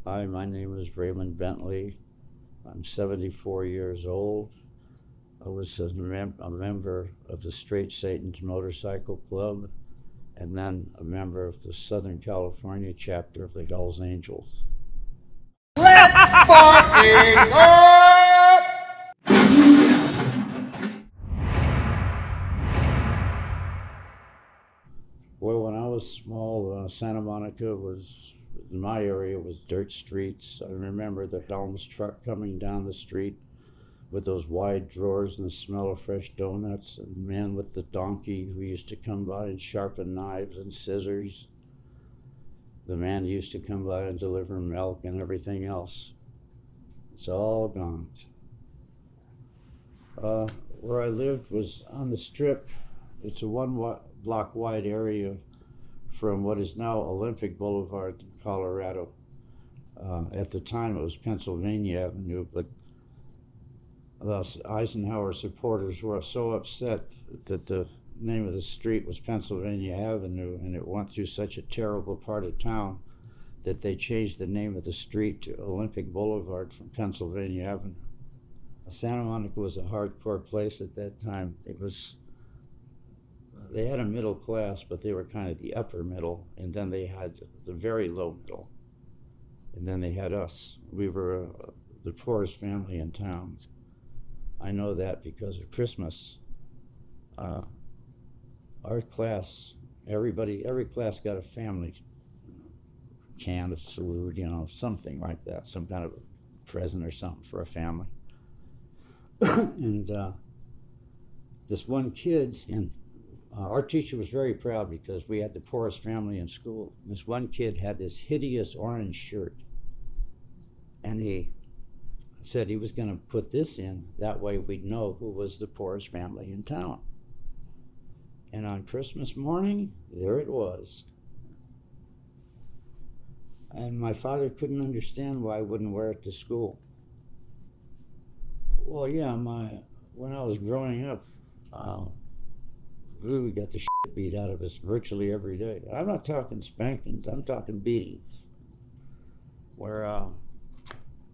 Hi, my name is Raymond Bentley. I'm 74 years old. I was a member of the Straight Satans Motorcycle Club, and then a member of the Southern California chapter of the Hells Angels. Let's fucking go! Well, when I was small, Santa Monica in my area, was dirt streets. I remember the Helms truck coming down the street with those wide drawers and the smell of fresh donuts, and the man with the donkey who used to come by and sharpen knives and scissors. The man who used to come by and deliver milk and everything else. It's all gone. Where I lived was on the Strip. It's a one-block wide area from what is now Olympic Boulevard in Colorado. At the time it was Pennsylvania Avenue, but the Eisenhower supporters were so upset that the name of the street was Pennsylvania Avenue, and it went through such a terrible part of town that they changed the name of the street to Olympic Boulevard from Pennsylvania Avenue. Santa Monica was a hardcore place at that time. They had a middle class, but they were kind of the upper middle, and then they had the very low middle, and then they had us. We were the poorest family in town. I know that because of Christmas. Our class, every class got a family can of salute, something like that, some kind of a present or something for a family. And this one kid, and our teacher was very proud because we had the poorest family in school. This one kid had this hideous orange shirt, and he said he was going to put this in, that way we'd know who was the poorest family in town. And on Christmas morning, there it was. And my father couldn't understand why I wouldn't wear it to school. Well, yeah, when I was growing up, we got the shit beat out of us virtually every day. I'm not talking spankings, I'm talking beatings. Where,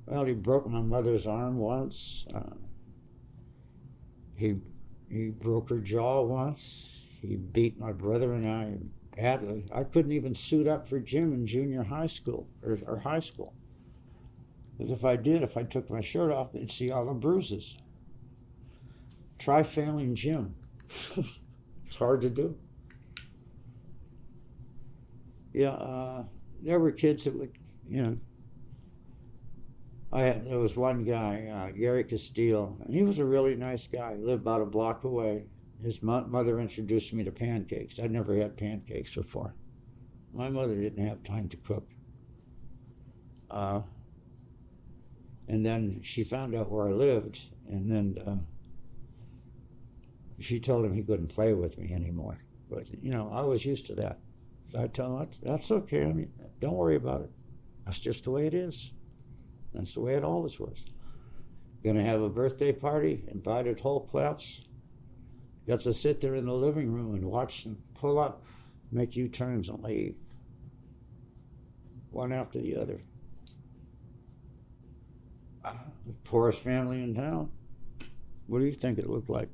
he broke my mother's arm once. He broke her jaw once. He beat my brother and I badly. I couldn't even suit up for gym in junior high school, or high school. Because if I took my shirt off, they'd see all the bruises. Try failing gym. It's hard to do. Yeah, there were kids that would, there was one guy, Gary Castile, and he was a really nice guy. He lived about a block away. His mother introduced me to pancakes. I'd never had pancakes before. My mother didn't have time to cook. And then she found out where I lived, and then she told him he couldn't play with me anymore. But, I was used to that. So I tell him, that's okay. I mean, don't worry about it. That's just the way it is. That's the way it always was. Gonna have a birthday party, invited whole class. Got to sit there in the living room and watch them pull up, make U-turns and leave. One after the other. The poorest family in town. What do you think it looked like?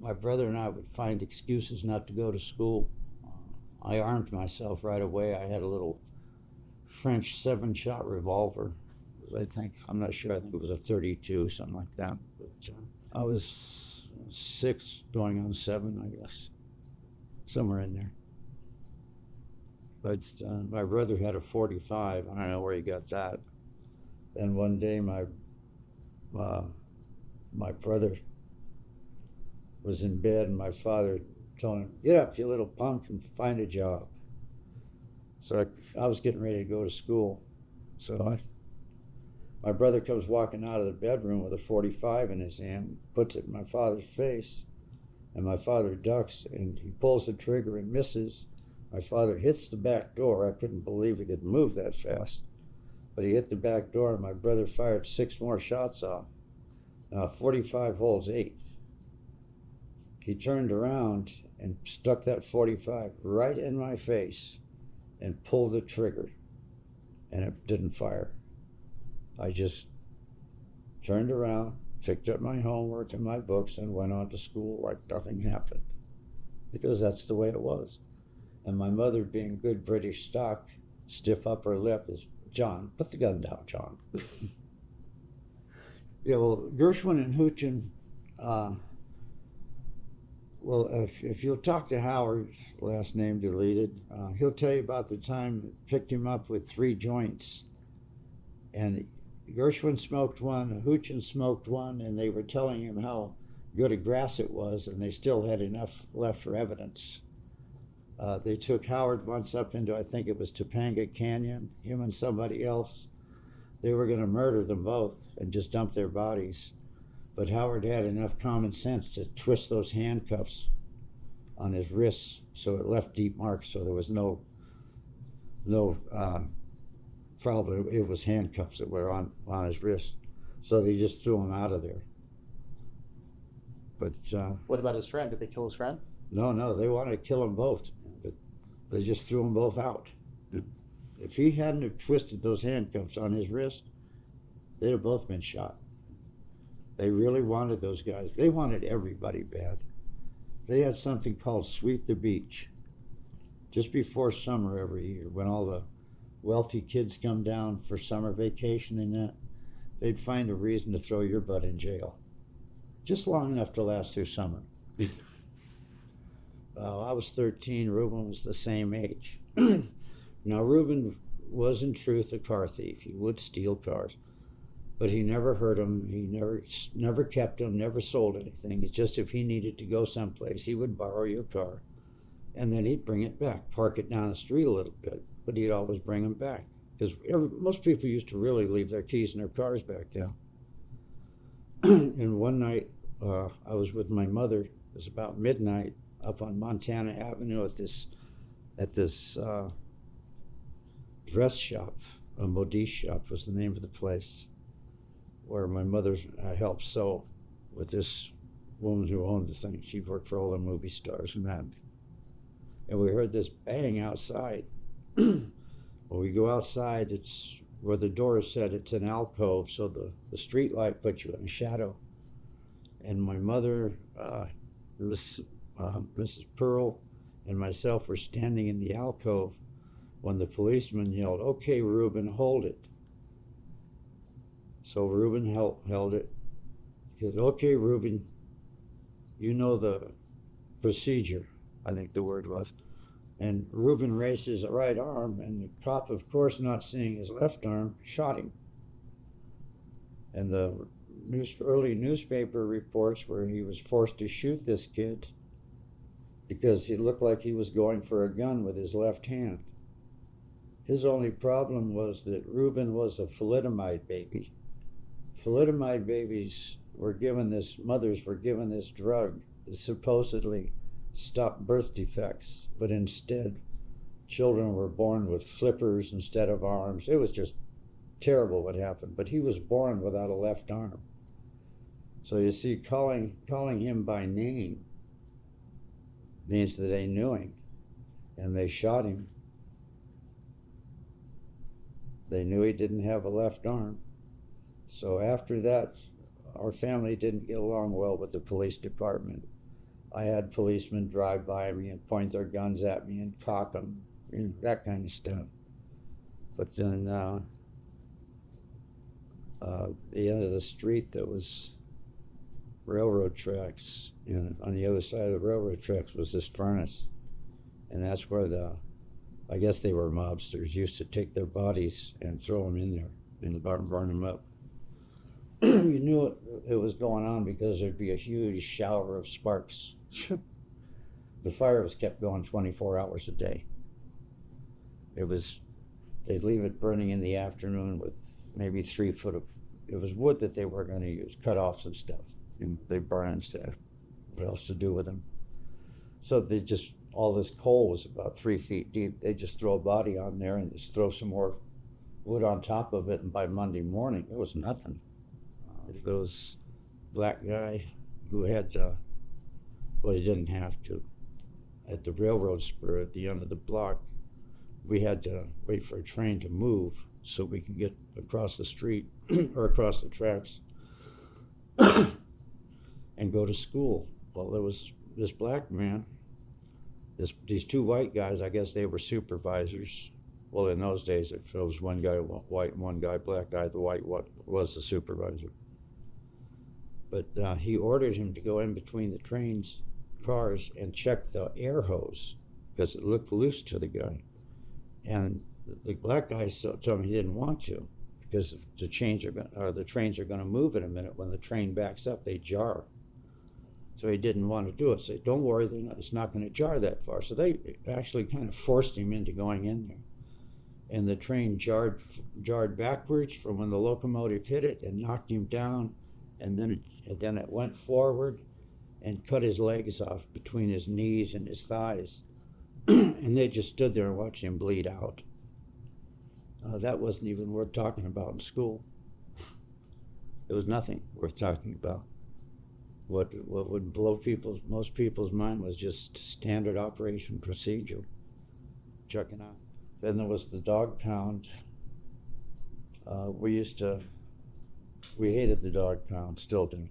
My brother and I would find excuses not to go to school. I armed myself right away. I had a little French 7-shot revolver. I'm not sure, I think it was a 32, something like that. But I was 6 going on 7, I guess. Somewhere in there. But my brother had a 45. I don't know where he got that. Then one day my brother was in bed, and my father told him, "Get up, you little punk, and find a job." So I was getting ready to go to school. So my brother comes walking out of the bedroom with a 45 in his hand, puts it in my father's face, and my father ducks, and he pulls the trigger and misses. My father hits the back door. I couldn't believe he could move that fast. But he hit the back door, and my brother fired 6 more shots off. 45 holds 8. He turned around and stuck that 45 right in my face. and pulled the trigger, and it didn't fire. I just turned around, picked up my homework and my books, and went on to school like nothing happened, because that's the way it was. And my mother, being good British stock, stiff upper lip, is, John, put the gun down, John. Yeah, well, Gershwin and Houchin, well, if you'll talk to Howard's last name deleted, he'll tell you about the time it picked him up with 3 joints. And Gershwin smoked one, Houchin smoked one, and they were telling him how good a grass it was, and they still had enough left for evidence. They took Howard once up into, I think it was Topanga Canyon, him and somebody else. They were going to murder them both and just dump their bodies. But Howard had enough common sense to twist those handcuffs on his wrists so it left deep marks, so there was no problem. It was handcuffs that were on his wrist. So they just threw him out of there. But What about his friend? Did they kill his friend? No, they wanted to kill them both, but they just threw them both out. If he hadn't have twisted those handcuffs on his wrist, they'd have both been shot. They really wanted those guys. They wanted everybody bad. They had something called Sweep the Beach, just before summer every year, when all the wealthy kids come down for summer vacation and that, they'd find a reason to throw your butt in jail. Just long enough to last through summer. I was 13, Reuben was the same age. Now, Reuben was in truth a car thief. He would steal cars, but he never hurt them. He never kept them, never sold anything. It's just if he needed to go someplace, he would borrow your car, and then he'd bring it back, park it down the street a little bit, but he'd always bring them back, because most people used to really leave their keys in their cars back then. And one night, I was with my mother. It was about midnight up on Montana Avenue at this dress shop. A Modiste shop was the name of the place, where my mother helped sew with this woman who owned the thing. She worked for all the movie stars and that. And we heard this bang outside. When we go outside, it's where the door is set, it's an alcove, so the street light puts you in a shadow. And my mother, Mrs. Pearl, and myself were standing in the alcove when the policeman yelled, "Okay, Reuben, hold it." So Reuben held it. He said, "Okay, Reuben, you know the procedure," I think the word was. And Reuben raised his right arm, and the cop, of course, not seeing his left arm, shot him. And the early newspaper reports where he was forced to shoot this kid because he looked like he was going for a gun with his left hand. His only problem was that Reuben was a thalidomide baby. Thalidomide babies were given this, mothers were given this drug that supposedly stopped birth defects, but instead children were born with flippers instead of arms. It was just terrible what happened, but he was born without a left arm. So you see, calling him by name means that they knew him, and they shot him. They knew he didn't have a left arm. So after that, our family didn't get along well with the police department. I had policemen drive by me and point their guns at me and cock them, that kind of stuff. But then the end of the street, there was railroad tracks, and on the other side of the railroad tracks was this furnace. And that's where I guess they were mobsters, used to take their bodies and throw them in there and burn them up. You knew it was going on because there'd be a huge shower of sparks. The fire was kept going 24 hours a day. They'd leave it burning in the afternoon with maybe 3 foot of, it was wood that they were going to use, cut-offs and stuff. And they burn instead. What else to do with them? So all this coal was about 3 feet deep. They just throw a body on there and just throw some more wood on top of it, and by Monday morning, there was nothing. There was a black guy who had, well, he didn't have to, at the railroad spur at the end of the block, we had to wait for a train to move so we can get across the street or across the tracks and go to school. Well, there was this black man, these two white guys, I guess they were supervisors. Well, in those days, if it was one guy white and one guy black, the white was the supervisor. But he ordered him to go in between the cars and check the air hose because it looked loose to the guy. And the black guy told him he didn't want to because the trains are going to move in a minute. When the train backs up, they jar. So he didn't want to do it. So don't worry, it's not going to jar that far. So they actually kind of forced him into going in there. And the train jarred backwards from when the locomotive hit it and knocked him down. And then it went forward and cut his legs off between his knees and his thighs. And they just stood there and watched him bleed out. That wasn't even worth talking about in school. It was nothing worth talking about. What would blow most people's mind was just standard operation procedure. Checking out. Then there was the dog pound. We hated the dog pound, still do.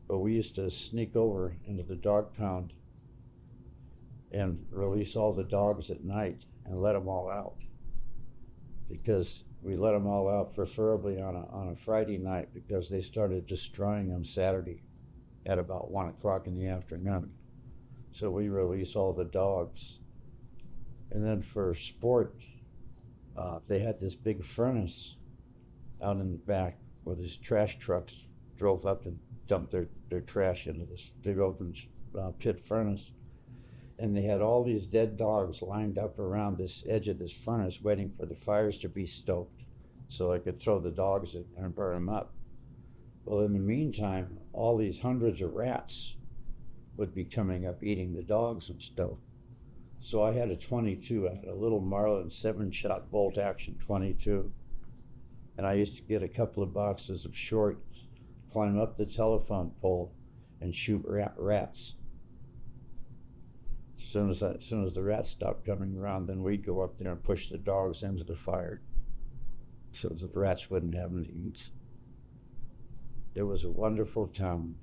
But we used to sneak over into the dog pound and release all the dogs at night and let them all out. Because we let them all out preferably on a Friday night because they started destroying them Saturday at about 1 o'clock in the afternoon. So we release all the dogs. And then for sport, they had this big furnace out in the back where these trash trucks drove up and dumped their trash into this big open pit furnace. And they had all these dead dogs lined up around this edge of this furnace waiting for the fires to be stoked so they could throw the dogs in and burn them up. Well, in the meantime, all these hundreds of rats would be coming up eating the dogs and stuff. So I had a 22, I had a little Marlin 7-shot bolt action 22. And I used to get a couple of boxes of shorts, climb up the telephone pole and shoot rats. As soon as the rats stopped coming around, then we'd go up there and push the dogs into the fire so the rats wouldn't have any to eat. It was a wonderful town.